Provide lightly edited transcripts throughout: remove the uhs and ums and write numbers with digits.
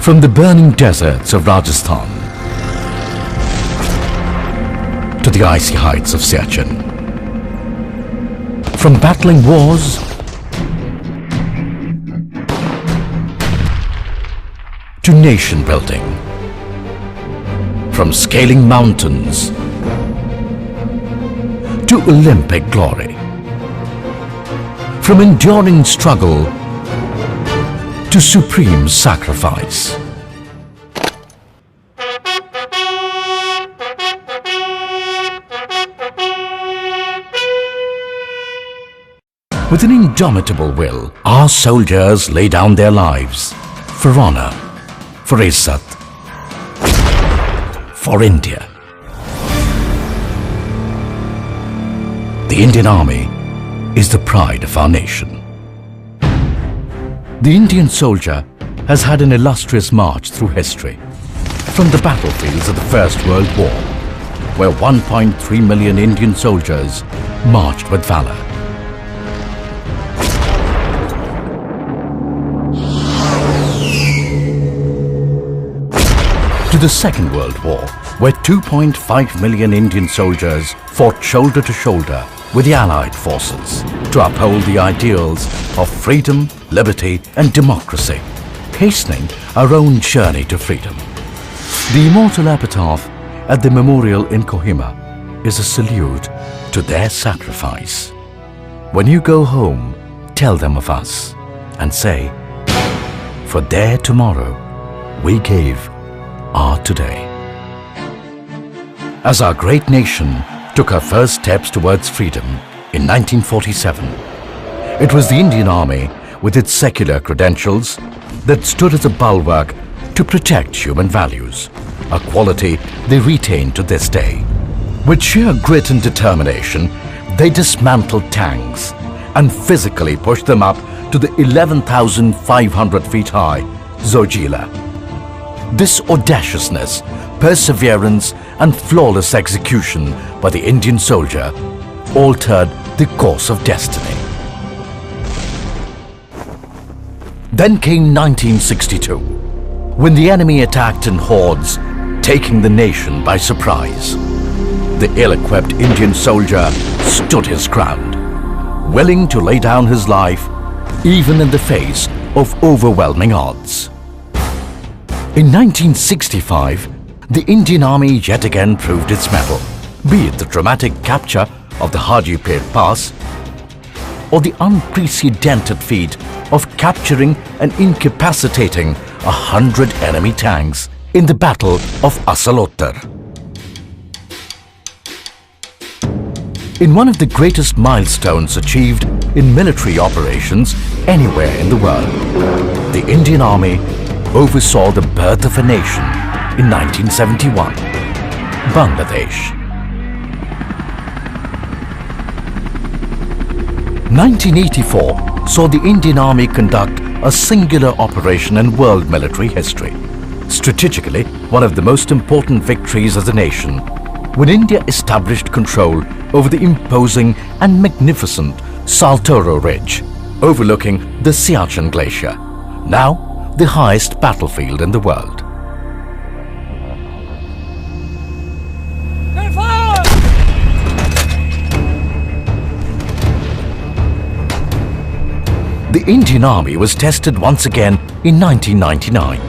From the burning deserts of Rajasthan to the icy heights of Siachen, from battling wars to nation building, from scaling mountains to Olympic glory, from enduring struggle to supreme sacrifice. With an indomitable will, our soldiers lay down their lives for honor, for Izzat, for India. The Indian Army is the pride of our nation. The Indian soldier has had an illustrious march through history, from the battlefields of the First World War, where 1.3 million Indian soldiers marched with valor, to the Second World War, where 2.5 million Indian soldiers fought shoulder to shoulder with the Allied forces to uphold the ideals of freedom, liberty and democracy, hastening our own journey to freedom. The immortal epitaph at the memorial in Kohima is a salute to their sacrifice. When you go home, tell them of us and say, for their tomorrow, we gave our today. As our great nation took her first steps towards freedom in 1947, it was the Indian Army, with its secular credentials, that stood as a bulwark to protect human values, a quality they retain to this day. With sheer grit and determination, they dismantled tanks and physically pushed them up to the 11,500 feet high Zojila. This audaciousness, perseverance and flawless execution by the Indian soldier altered the course of destiny. Then came 1962, when the enemy attacked in hordes, taking the nation by surprise. The ill-equipped Indian soldier stood his ground, willing to lay down his life even in the face of overwhelming odds. In 1965, the Indian Army yet again proved its mettle, be it the dramatic capture of the Hajipir Pass or the unprecedented feat of capturing and incapacitating 100 enemy tanks in the Battle of Asal-Uttar. In one of the greatest milestones achieved in military operations anywhere in the world, the Indian Army oversaw the birth of a nation in 1971, Bangladesh. 1984 saw the Indian Army conduct a singular operation in world military history. Strategically, one of the most important victories as a nation, when India established control over the imposing and magnificent Saltoro Ridge, overlooking the Siachen Glacier, now the highest battlefield in the world. The Indian Army was tested once again in 1999,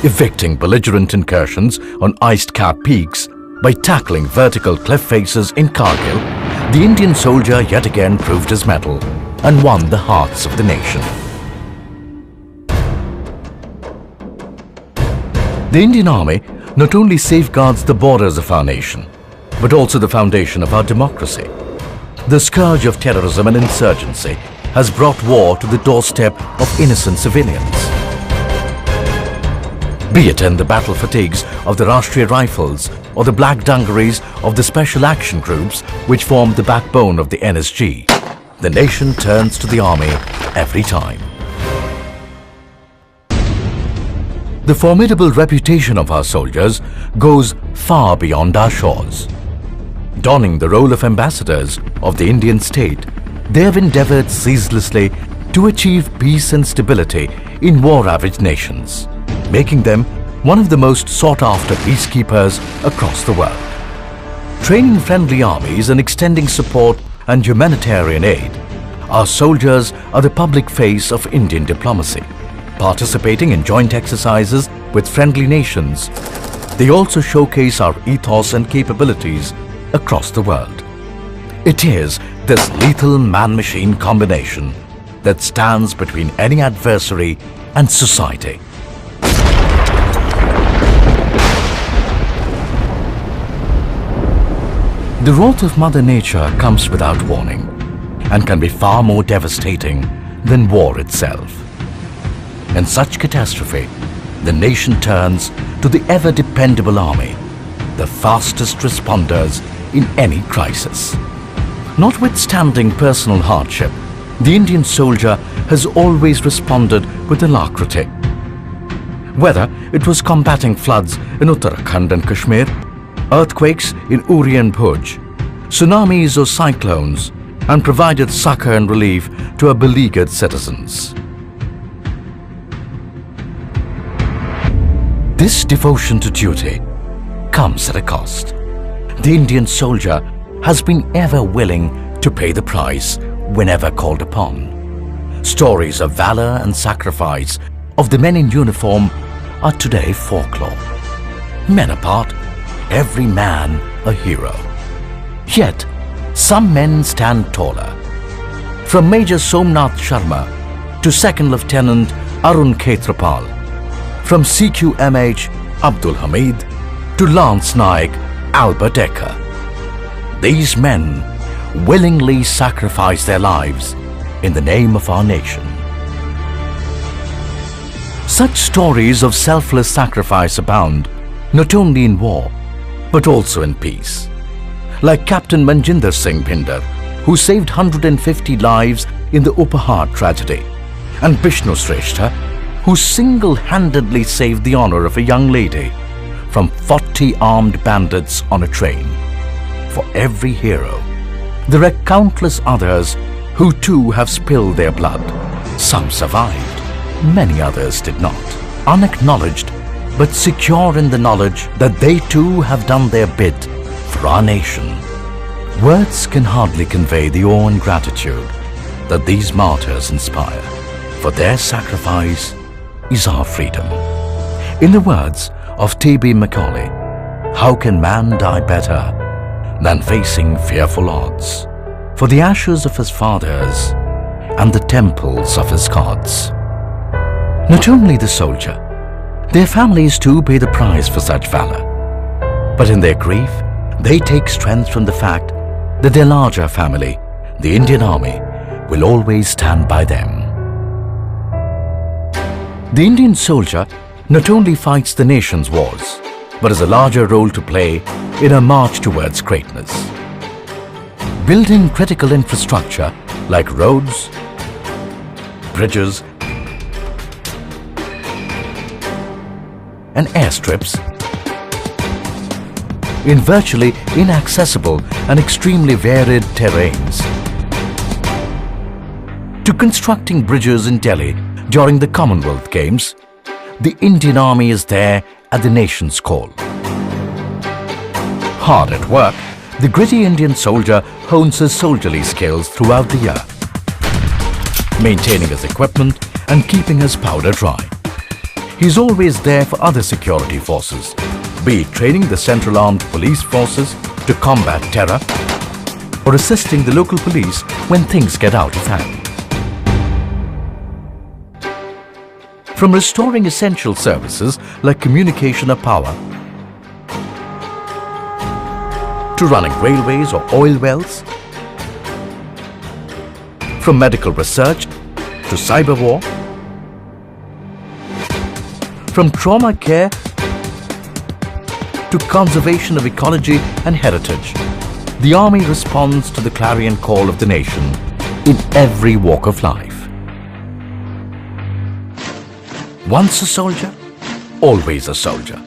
evicting belligerent incursions on ice-capped peaks by tackling vertical cliff faces in Kargil. The Indian soldier yet again proved his mettle and won the hearts of the nation. The Indian Army not only safeguards the borders of our nation, but also the foundation of our democracy. The scourge of terrorism and insurgency has brought war to the doorstep of innocent civilians. Be it in the battle fatigues of the Rashtriya Rifles or the black dungarees of the Special Action Groups which form the backbone of the NSG, the nation turns to the army every time. The formidable reputation of our soldiers goes far beyond our shores. Donning the role of ambassadors of the Indian state, they have endeavored ceaselessly to achieve peace and stability in war-ravaged nations. making them one of the most sought-after peacekeepers across the world. Training friendly armies and extending support and humanitarian aid, our soldiers are the public face of Indian diplomacy. Participating in joint exercises with friendly nations, they also showcase our ethos and capabilities across the world. It is this lethal man-machine combination that stands between any adversary and society. The wrath of Mother Nature comes without warning and can be far more devastating than war itself. In such catastrophe, the nation turns to the ever-dependable army, the fastest responders in any crisis. Notwithstanding personal hardship, the Indian soldier has always responded with alacrity. Whether it was combating floods in Uttarakhand and Kashmir, earthquakes in Uri and Bhuj, tsunamis or cyclones, and provided succor and relief to our beleaguered citizens. This devotion to duty comes at a cost. The Indian soldier has been ever willing to pay the price whenever called upon. Stories of valor and sacrifice of the men in uniform are today folklore. Men apart, every man a hero. Yet, some men stand taller. From Major Somnath Sharma to Second Lieutenant Arun Khetrapal, from CQMH Abdul Hamid to Lance Naik Albert Ecker. These men willingly sacrifice their lives in the name of our nation. Such stories of selfless sacrifice abound not only in war but also in peace. Like Captain Manjinder Singh Bhinder, who saved 150 lives in the Upahar tragedy, and Bishnu Shrestha, who single-handedly saved the honor of a young lady from 40 armed bandits on a train. For every hero, there are countless others who too have spilled their blood. Some survived, many others did not. Unacknowledged, but secure in the knowledge that they too have done their bit for our nation. Words can hardly convey the awe and gratitude that these martyrs inspire, for their sacrifice is our freedom. In the words of T.B. Macaulay, how can man die better than facing fearful odds for the ashes of his fathers and the temples of his gods? Not only the soldier, their families too pay the price for such valor. But in their grief, they take strength from the fact that their larger family, the Indian Army, will always stand by them. The Indian soldier not only fights the nation's wars, but has a larger role to play in a march towards greatness. Building critical infrastructure like roads, bridges, and airstrips in virtually inaccessible and extremely varied terrains, to constructing bridges in Delhi during the Commonwealth Games, the Indian Army is there at the nation's call. Hard at work, the gritty Indian soldier hones his soldierly skills throughout the year, maintaining his equipment and keeping his powder dry. He's always there for other security forces, be it training the Central Armed Police Forces to combat terror or assisting the local police when things get out of hand. From restoring essential services like communication or power, to running railways or oil wells, from medical research to cyber war, from trauma care to conservation of ecology and heritage, the Army responds to the clarion call of the nation in every walk of life. Once a soldier, always a soldier.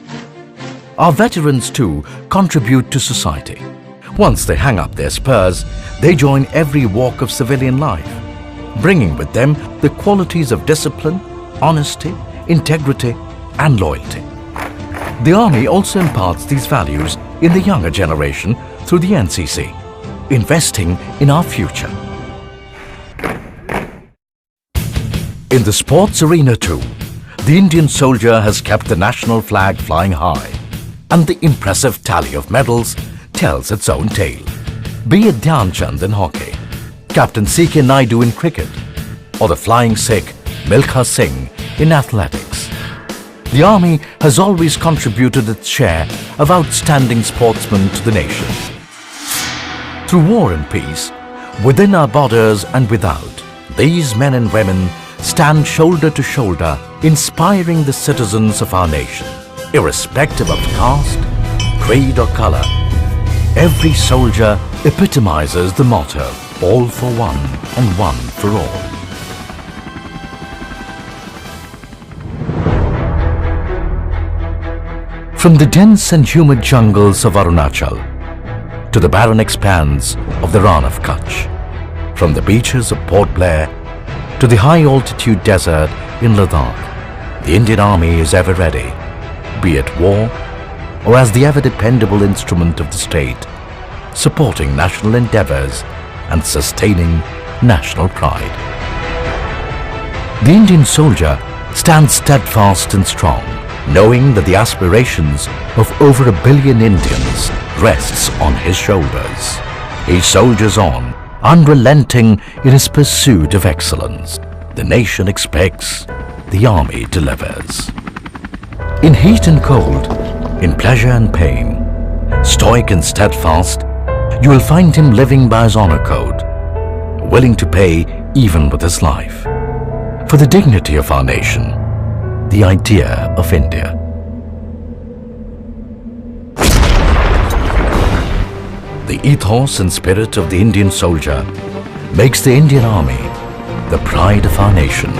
Our veterans too contribute to society. Once they hang up their spurs, they join every walk of civilian life, bringing with them the qualities of discipline, honesty, integrity, and loyalty. The Army also imparts these values in the younger generation through the NCC, investing in our future. In the sports arena too, the Indian soldier has kept the national flag flying high, and the impressive tally of medals tells its own tale. Be it Dhyan Chand in hockey, Captain C.K. Naidu in cricket, or the flying Sikh Milkha Singh in athletics. The Army has always contributed its share of outstanding sportsmen to the nation. Through war and peace, within our borders and without, these men and women stand shoulder to shoulder, inspiring the citizens of our nation. Irrespective of caste, creed or color, every soldier epitomizes the motto, all for one and one for all. From the dense and humid jungles of Arunachal to the barren expanse of the Rann of Kutch, from the beaches of Port Blair to the high-altitude desert in Ladakh, the Indian Army is ever ready, be it war or as the ever-dependable instrument of the state, supporting national endeavors and sustaining national pride. The Indian soldier stands steadfast and strong, knowing that the aspirations of over 1 billion Indians rests on his shoulders. He soldiers on, unrelenting in his pursuit of excellence. The nation expects, the Army delivers. In heat and cold, in pleasure and pain, stoic and steadfast, you will find him living by his honor code, willing to pay even with his life, for the dignity of our nation, the idea of India. The ethos and spirit of the Indian soldier makes the Indian Army the pride of our nation.